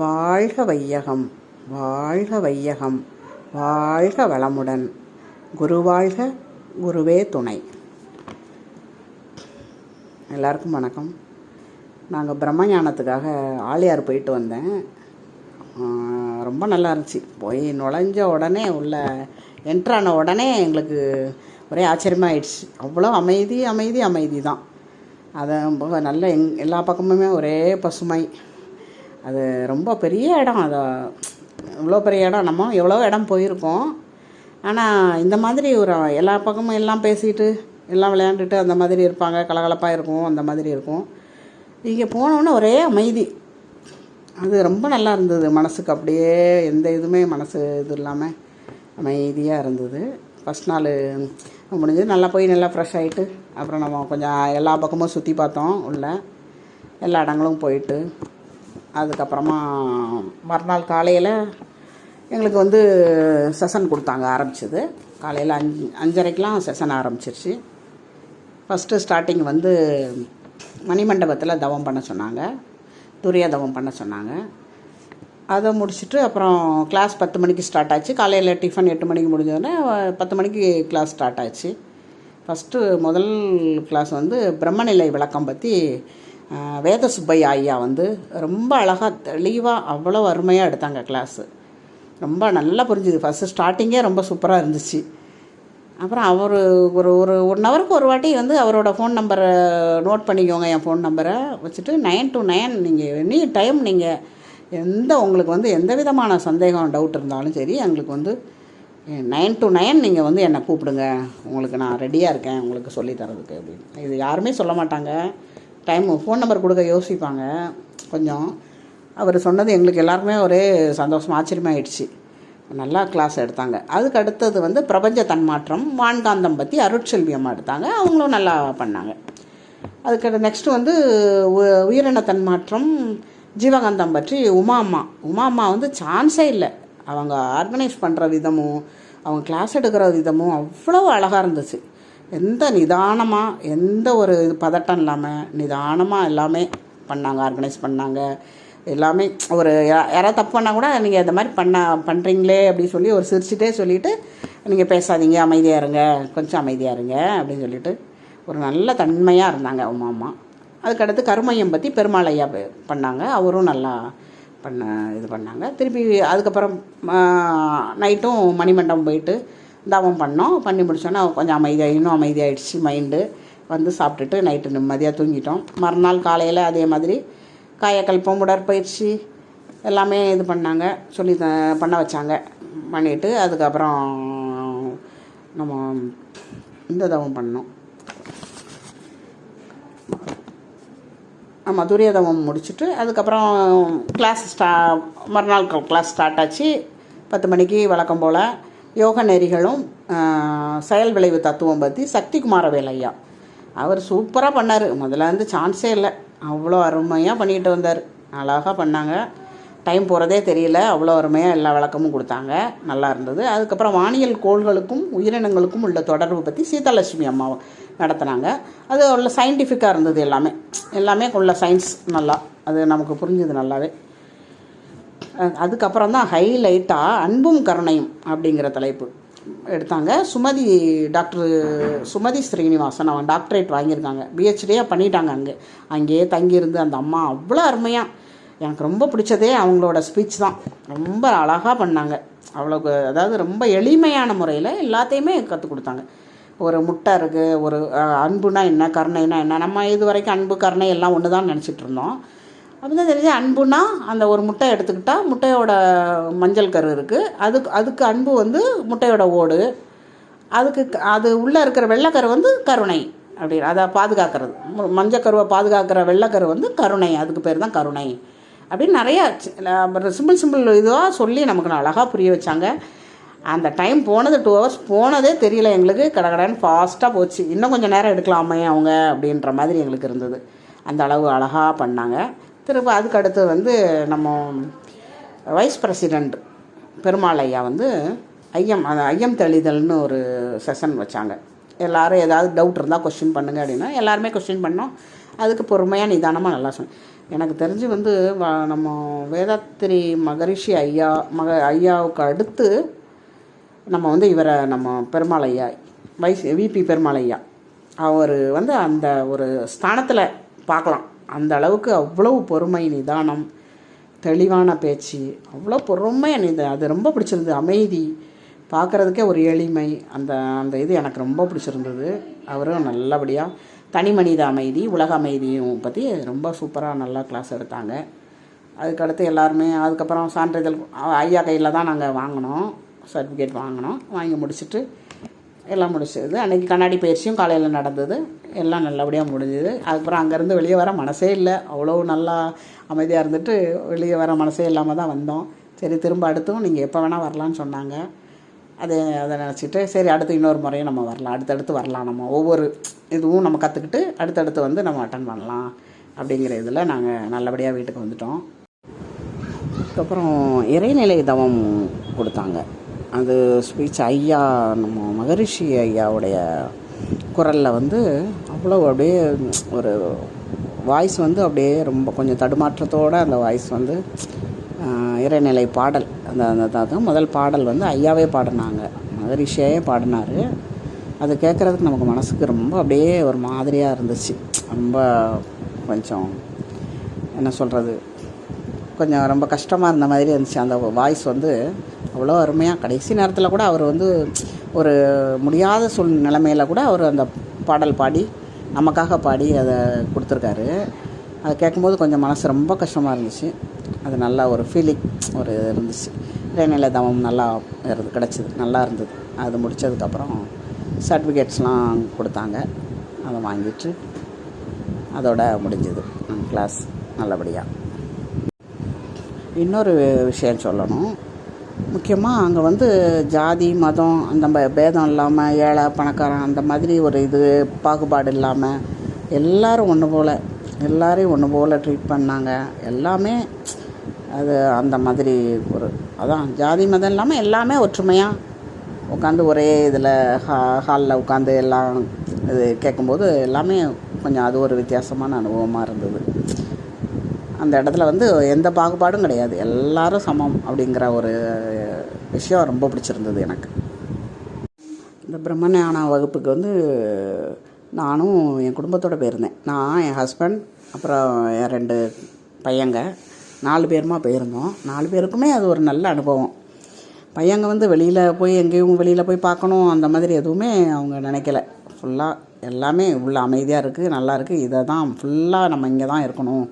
வாழ்க வையகம், வாழ்க வையகம், வாழ்க வளமுடன். குருவாழ்க, குருவே துணை. எல்லாருக்கும் வணக்கம். நாங்கள் பிரம்மஞானத்துக்காக ஆழியார் போயிட்டு வந்தேன். ரொம்ப நல்லா இருந்துச்சு. போய் நுழைஞ்ச உடனே என்ட்ரான உடனே எங்களுக்கு ஒரே ஆச்சரியமாகிடுச்சு. அவ்வளோ அமைதி தான். அதை நல்ல எல்லா பக்கமுமே ஒரே பசுமை. அது ரொம்ப பெரிய இடம். அதை இவ்வளோ பெரிய இடம், நம்ம எவ்வளோ இடம் போயிருக்கோம். ஆனால் இந்த மாதிரி ஒரு எல்லா பக்கமும் எல்லாம் பேசிட்டு எல்லாம் விளையாண்டுட்டு அந்த மாதிரி இருப்பாங்க. கலகலப்பாக இருக்கும், அந்த மாதிரி இருக்கும். இங்கே போனோன்னே ஒரே அமைதி. அது ரொம்ப நல்லா இருந்தது. மனசுக்கு அப்படியே எந்த இதுவுமே மனசு இது இல்லாமல் அமைதியாக இருந்தது. ஃபஸ்ட் நாள் முடிஞ்சது நல்லா போய் நல்லா ஃப்ரெஷ் ஆகிட்டு அப்புறம் நம்ம கொஞ்சம் எல்லா பக்கமும் சுற்றி பார்த்தோம். எல்லா இடங்களும் போயிட்டு அதுக்கப்புறமா மறுநாள் காலையில் எங்களுக்கு செஷன் கொடுத்தாங்க. ஆரம்பிச்சது காலையில் 5:30க்கெலாம் செஷன் ஆரம்பிச்சிருச்சு. ஃபஸ்ட்டு ஸ்டார்டிங் மணிமண்டபத்தில் தவம் பண்ண சொன்னாங்க. துரிய தவம் பண்ண சொன்னாங்க. அதை முடிச்சுட்டு அப்புறம் கிளாஸ் 10 மணிக்கு ஸ்டார்ட் ஆச்சு. காலையில் டிஃபன் 8 மணிக்கு முடிஞ்சோடனே 10 மணிக்கு கிளாஸ் ஸ்டார்ட் ஆச்சு. முதல் கிளாஸ் பிரம்மநிலை விளக்கம் பற்றி வேத சுப்பையா ஐயா ரொம்ப அழகாக தெளிவாக அவ்வளோ அருமையாக எடுத்தாங்க கிளாஸு. ரொம்ப நல்லா புரிஞ்சுது. ஃபஸ்ட்டு ஸ்டார்டிங்கே ரொம்ப சூப்பராக இருந்துச்சு. அப்புறம் அவர் ஒரு 1 ஹவருக்கு ஒரு வாட்டி அவரோட ஃபோன் நம்பரை நோட் பண்ணிக்கோங்க. என் ஃபோன் நம்பரை வச்சுட்டு 9 to 9 நீங்கள் எனி டைம் நீங்கள் உங்களுக்கு எந்த விதமான சந்தேகம் டவுட் இருந்தாலும் சரி, எங்களுக்கு 9 to 9 நீங்கள் என்னை கூப்பிடுங்க. உங்களுக்கு நான் ரெடியாக இருக்கேன் உங்களுக்கு சொல்லித்தரதுக்கு அப்படின்னு. இது யாருமே சொல்ல மாட்டாங்க. ஃபோன் நம்பர் கொடுக்க யோசிப்பாங்க கொஞ்சம். அவர் சொன்னது எங்களுக்கு எல்லாருக்குமே ஒரே சந்தோஷம், ஆச்சரியமாகிடுச்சு. நல்லா கிளாஸ் எடுத்தாங்க. அதுக்கு அடுத்தது பிரபஞ்ச தன்மாற்றம், வான்காந்தம் பற்றி அருட்செல்வி அம்மா எடுத்தாங்க. அவங்களும் நல்லா பண்ணாங்க. அதுக்கு நெக்ஸ்ட்டு உயிரின தன்மாற்றம், ஜீவகாந்தம் பற்றி உமா அம்மா சான்ஸே இல்லை. அவங்க ஆர்கனைஸ் பண்ணுற விதமும் அவங்க கிளாஸ் எடுக்கிற விதமும் அவ்வளோ அழகாக இருந்துச்சு. நிதானமாக எந்த ஒரு பதட்டம் இல்லாமல் நிதானமாக எல்லாமே பண்ணாங்க, ஆர்கனைஸ் பண்ணாங்க. எல்லாமே யாராவது தப்பு பண்ணால் கூட நீங்கள் இந்த மாதிரி பண்ணுறீங்களே அப்படின்னு சொல்லி ஒரு சிரிச்சிட்டே சொல்லிவிட்டு நீங்கள் பேசாதீங்க, அமைதியாக இருங்க, கொஞ்சம் அமைதியாக இருங்க அப்படின்னு சொல்லிட்டு ஒரு நல்ல தன்மையாக இருந்தாங்க அம்மா. அதுக்கடுத்து கருமையம் பற்றி பெருமாள் ஐயா பண்ணாங்க. அவரும் நல்லா பண்ணாங்க. திருப்பி அதுக்கப்புறம் நைட்டும் மணிமண்டபம் போயிட்டு தவம் பண்ணி முடிச்சோன்னா கொஞ்சம் இன்னும் அமைதியாகிடுச்சு மைண்டு. சாப்பிட்டுட்டு நைட்டு நிம்மதியாக தூங்கிட்டோம். மறுநாள் காலையில் அதே மாதிரி காயக்கல்பம், உடற்பயிற்சி எல்லாமே பண்ணாங்க, பண்ண வச்சாங்க. பண்ணிவிட்டு அதுக்கப்புறம் நம்ம தவம் பண்ணோம். துரியதவம் முடிச்சுட்டு அதுக்கப்புறம் கிளாஸ் மறுநாள் கிளாஸ் ஸ்டார்ட் ஆச்சு. 10 மணிக்கு வழக்கம் போல் யோக நெறிகளும் செயல் விளைவு தத்துவம் பற்றி சக்திகுமாரவேல் ஐயா அவர் சூப்பராக பண்ணார். முதல்ல சான்ஸே இல்லை, அவ்வளோ அருமையாக பண்ணிக்கிட்டு வந்தார். அழகாக பண்ணாங்க. டைம் போகிறதே தெரியல, அவ்வளோ அருமையாக எல்லா விளக்கமும் கொடுத்தாங்க. நல்லா இருந்தது. அதுக்கப்புறம் வானியல் கோள்களுக்கும் உயிரினங்களுக்கும் உள்ள தொடர்பு பற்றி சீதாலட்சுமி அம்மா நடத்தினாங்க. அது உள்ள சயின்டிஃபிக்காக இருந்தது. எல்லாமே உள்ள சயின்ஸ் நல்லா அது நமக்கு புரிஞ்சுது நல்லாவே. அதுக்கப்புறம் தான் ஹைலைட்டாக அன்பும் கருணையும் அப்படிங்கிற தலைப்பு எடுத்தாங்க. டாக்டர் சுமதி ஸ்ரீனிவாசன் அவங்க டாக்டரேட் வாங்கியிருக்காங்க, பிஹெச்டியாக பண்ணிட்டாங்க. அங்கேயே தங்கியிருந்து அந்த அம்மா அவ்வளோ அருமையாக, எனக்கு ரொம்ப பிடிச்சதே அவங்களோட ஸ்பீச் தான். ரொம்ப அழகாக பண்ணாங்க. அதாவது ரொம்ப எளிமையான முறையில் எல்லாத்தையுமே கற்றுக் கொடுத்தாங்க. ஒரு முட்டை இருக்குது, ஒரு அன்புனா என்ன, கருணைனா என்ன. நம்ம இது வரைக்கும் அன்பு கருணை எல்லாம் ஒன்று தான் நினச்சிட்டு இருந்தோம். அப்படி தான் தெரிஞ்சு அன்புனா அந்த ஒரு முட்டை எடுத்துக்கிட்டால் முட்டையோட மஞ்சள் கரு இருக்குது, அதுக்கு அன்பு முட்டையோட ஓடு, அது உள்ளே இருக்கிற வெள்ளைக்கரு கருணை அப்படி அதை பாதுகாக்கிறது. மஞ்சள் கருவை பாதுகாக்கிற வெள்ளைக்கரு கருணை, அதுக்கு பேர் தான் கருணை அப்படின்னு நிறையா சிம்பிள் இதுவாக சொல்லி நமக்கு அழகாக புரிய வச்சாங்க. அந்த டைம் போனது 2 hours போனதே தெரியல எங்களுக்கு. கடகடன்னு ஃபாஸ்ட்டாக போச்சு. இன்னும் கொஞ்சம் நேரம் எடுக்கலாமே அவங்க அப்படின்ற மாதிரி எங்களுக்கு இருந்தது. அந்த அளவு அழகாக பண்ணாங்க. திரும்ப அதுக்கு அடுத்து நம்ம வைஸ் பிரசிடெண்ட் பெருமாள் ஐயா ஐயம் தெளிதல்னு ஒரு செஷன் வச்சாங்க. எல்லோரும் ஏதாவது டவுட் இருந்தால் கொஸ்டின் பண்ணுங்க அப்படின்னா எல்லாருமே கொஸ்டின் பண்ணோம். அதுக்கு பொறுமையாக நிதானமாக நல்லா சொன்னேன். எனக்கு தெரிஞ்சு வந்து நம்ம வேதாத்திரி மகரிஷி ஐயாவுக்கு அடுத்து நம்ம வந்து இவரை நம்ம பெருமாள் ஐயா விபி பெருமாள் ஐயா அவர் வந்து அந்த ஒரு ஸ்தானத்தில் பார்க்கலாம். அந்த அளவுக்கு அவ்வளோ பொறுமை, நிதானம், தெளிவான பேச்சு, அவ்வளோ பொறுமை. அது ரொம்ப பிடிச்சிருந்தது. அமைதி, பார்க்குறதுக்கே ஒரு எளிமை, அந்த அந்த இது எனக்கு ரொம்ப பிடிச்சிருந்தது. அவரும் நல்லபடியாக தனி மனித அமைதி, உலக அமைதியும் பற்றி ரொம்ப சூப்பராக நல்லா கிளாஸ் எடுத்தாங்க. அதுக்கடுத்து எல்லாருமே அதுக்கப்புறம் சான்றிதழ் ஐயா கையில் தான் நாங்கள் வாங்கினோம், சர்டிஃபிகேட் வாங்கினோம். வாங்கி முடிச்சுட்டு எல்லாம் முடிச்சது. அன்றைக்கி கண்ணாடி பயிற்சியும் காலையில் நடந்தது. எல்லாம் நல்லபடியாக முடிஞ்சுது. அதுக்கப்புறம் அங்கேருந்து வெளியே வர மனசே இல்லை. அவ்வளோ நல்லா அமைதியாக இருந்துட்டு வெளியே வர மனசே இல்லாமல் தான் வந்தோம். சரி, திரும்ப அடுத்தும் நீங்கள் எப்போ வேணால் வரலான்னு சொன்னாங்க. அதை நினச்சிட்டு சரி, அடுத்து இன்னொரு முறையும் நம்ம வரலாம், அடுத்தடுத்து வரலாம், நம்ம ஒவ்வொரு இதுவும் நம்ம கற்றுக்கிட்டு அடுத்தடுத்து வந்து நம்ம அட்டன் பண்ணலாம் அப்படிங்கிற இதில் நாங்கள் நல்லபடியாக வீட்டுக்கு வந்துட்டோம். அதுக்கப்புறம் இறைநிலை தவம் கொடுத்தாங்க. அது ஸ்பீச் ஐயா நம்ம மகரிஷி ஐயாவுடைய குரலில் வந்து அவ்வளோ அப்படியே ஒரு வாய்ஸ் வந்து அப்படியே ரொம்ப கொஞ்சம் தடுமாற்றத்தோடு அந்த வாய்ஸ் வந்து இறைநிலை பாடல் அந்த முதல் பாடல் வந்து ஐயாவே பாடினாங்க, மகரிஷியாவே பாடினார். அது கேட்குறதுக்கு நமக்கு மனசுக்கு ரொம்ப அப்படியே ஒரு மாதிரியாக இருந்துச்சு. ரொம்ப கொஞ்சம் என்ன சொல்கிறது, கொஞ்சம் ரொம்ப கஷ்டமாக இருந்த மாதிரி இருந்துச்சு. அந்த வாய்ஸ் வந்து அவ்வளோ அருமையாக, கடைசி நேரத்தில் கூட அவர் வந்து ஒரு முடியாத நிலைமையில் கூட அவர் அந்த பாடல் பாடி நமக்காக பாடி அதை கொடுத்துருக்காரு. அதை கேட்கும்போது கொஞ்சம் மனசு ரொம்ப கஷ்டமாக இருந்துச்சு. அது நல்லா ஒரு ஃபீலிங் ஒரு இருந்துச்சு. இறைநிலை தவம் நல்லா கிடச்சிது, நல்லா இருந்தது. அது முடித்ததுக்கப்புறம் சர்டிஃபிகேட்ஸ்லாம் கொடுத்தாங்க. அதை வாங்கிட்டு அதோட முடிஞ்சது கிளாஸ் நல்லபடியாக. இன்னொரு விஷயம் சொல்லணும். முக்கியமாக அங்கே வந்து ஜாதி மதம் அந்த பேதம் இல்லாமல், ஏழை பணக்காரன் அந்த மாதிரி ஒரு இது பாகுபாடு இல்லாமல் எல்லோரும் ஒன்று போல், எல்லோரையும் ஒன்று போல் ட்ரீட் பண்ணாங்க. எல்லாமே அது அந்த மாதிரி ஒரு அதான் ஜாதி மதம் இல்லாமல் எல்லாமே ஒற்றுமையாக உட்காந்து ஒரே இதில் ஹாலில் உட்காந்து எல்லாம் இது கேட்கும்போது எல்லாமே கொஞ்சம் அது ஒரு வித்தியாசமான அனுபவமாக இருந்தது. அந்த இடத்துல வந்து எந்த பாகுபாடும் கிடையாது, எல்லாரும் சமம் அப்படிங்கிற ஒரு விஷயம் ரொம்ப பிடிச்சிருந்தது எனக்கு. இந்த பிரம்மஞான வகுப்புக்கு வந்து நானும் என் குடும்பத்தோடு போயிருந்தேன். நான், என் ஹஸ்பண்ட், அப்புறம் என் 2 பையங்க, 4 பேருமா போயிருந்தோம். 4 பேருக்குமே அது ஒரு நல்ல அனுபவம். பையங்க வந்து எங்கேயும் வெளியில் போய் பார்க்கணும் அந்த மாதிரி எதுவுமே அவங்க நினைக்கல. ஃபுல்லாக எல்லாமே உள்ள அமைதியாக இருக்குது, நல்லா இருக்குது, இதை தான் ஃபுல்லாக நம்ம இங்கே தான் இருக்கணும்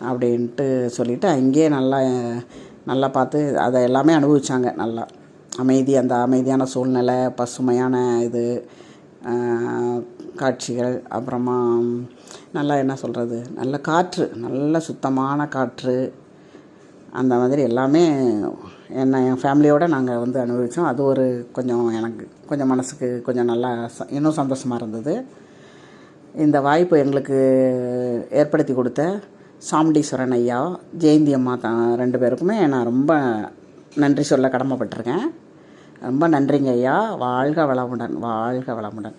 அப்படின்ட்டு சொல்லிவிட்டு அங்கேயே நல்லா பார்த்து அதை எல்லாமே அனுபவித்தாங்க. நல்லா அந்த அமைதியான சூழ்நிலை, பசுமையான இது காட்சிகள், அப்புறமா நல்லா என்ன சொல்கிறது, நல்ல காற்று, நல்ல சுத்தமான காற்று, அந்த மாதிரி எல்லாமே என் ஃபேமிலியோடு நாங்கள் வந்து அனுபவித்தோம். அது ஒரு எனக்கு கொஞ்சம் மனசுக்கு கொஞ்சம் நல்லா இன்னும் சந்தோஷமாக இருந்தது. இந்த வாய்ப்பு எங்களுக்கு ஏற்படுத்தி கொடுத்த சாமுண்டீஸ்வரன் ஐயா, ஜெயந்தி அம்மா 2 பேருக்குமே நான் ரொம்ப நன்றி சொல்ல கடமைப்பட்டிருக்கேன். ரொம்ப நன்றிங்க ஐயா. வாழ்க வளமுடன், வாழ்க வளமுடன்.